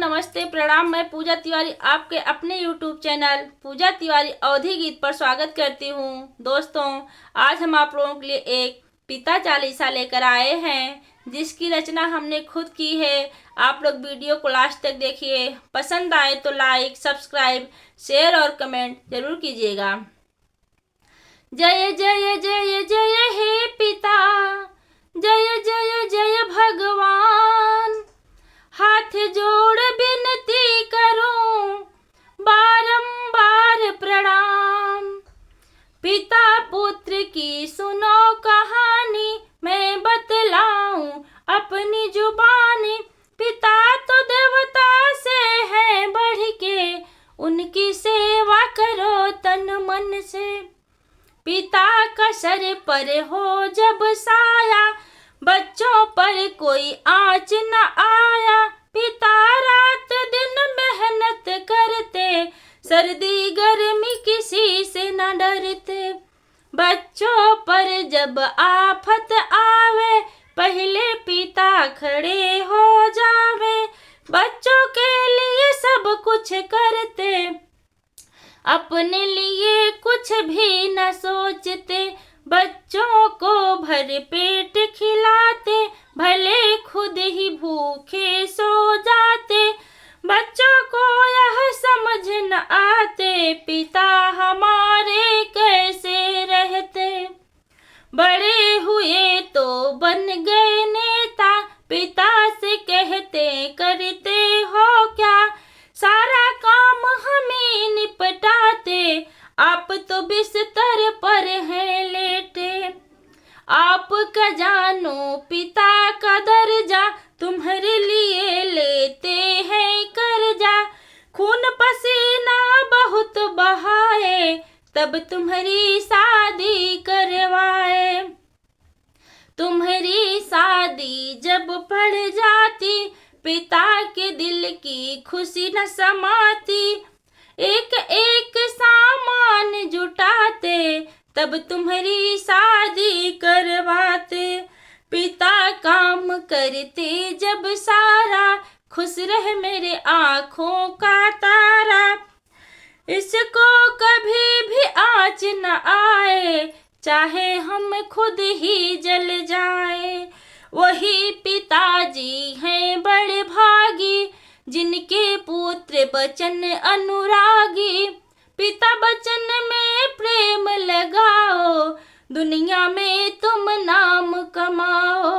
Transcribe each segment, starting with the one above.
नमस्ते प्रणाम। मैं पूजा तिवारी आपके अपने YouTube चैनल पूजा तिवारी अवधी गीत पर स्वागत करती हूँ। दोस्तों, आज हम आप लोगों के लिए एक पिता चालीसा लेकर आए हैं, जिसकी रचना हमने खुद की है। आप लोग वीडियो को लास्ट तक देखिए। पसंद आए तो लाइक, सब्सक्राइब, शेयर और कमेंट जरूर कीजिएगा। जय जय जय जय हे पिता, जय जय जय भगवान, हाथ जोड़ विनती करूं, बारंबार प्रणाम। पिता पुत्र की सुनो कहानी, मैं बतलाऊं अपनी जुबानी। पिता तो देवता से है बढ़ के, उनकी सेवा करो तन मन से। पिता का सर पर हो जब साया, बच्चों पर कोई आँच न आया। पिता रात दिन मेहनत करते, सर्दी गर्मी किसी से न डरते। बच्चों पर जब आफत आवे, पहले पिता खड़े हो जावे। बच्चों के लिए सब कुछ करते, अपने लिए कुछ भी न सोचते। बच्चों को भर पेट खिलाते, भले खुद ही भूखे सो जाते। बच्चों को यह समझ न आते, पिता हमारे कैसे रहते। बड़े हुए तो बन गए नेता, पिता से कहते करते हो क्या। सारा काम हम ही निपटाते, आप तो बिस्तर पर हैं लेटे। आपका जानो पिता का दर्जा, तुम्हारे लिए लेते हैं कर्जा। खून पसीना बहुत बहाए, तब तुम्हारी शादी करवाए। तुम्हारी शादी जब पड़ जाती, पिता के दिल की खुशी न समाती। एक एक सामान जुटाते, तब तुम्हारी शादी करवाते। पिता काम करते जब सारा, खुश रह मेरे आँखों का तारा। इसको कभी भी आँच न आए, चाहे हम खुद ही जल जाए। वही पिताजी हैं बड़े भागी, जिनके पुत्र बचन अनुरागी। पिता बचन में प्रेम लगाओ, दुनिया में तुम नाम कमाओ।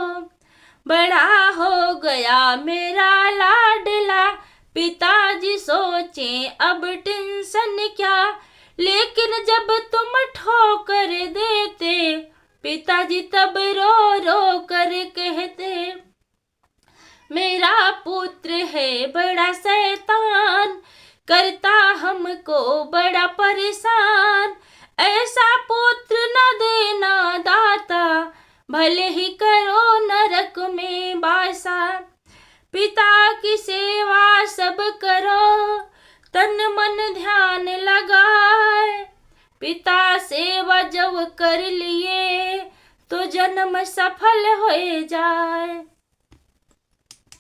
बड़ा हो गया मेरा लाडला, पिताजी सोचें अब टेंशन क्या। लेकिन जब तुम ठोकर देते, पिताजी तब रो रो कर कहते, मेरा पुत्र है बड़ा शैतान, करता हमको बड़ा परेशान। ऐसा पुत्र न देना दाता, भले ही करो नरक में बासा। पिता की सेवा सब करो, तन मन ध्यान लगाए। पिता सेवा जब कर लिए, तो जन्म सफल हो जाए।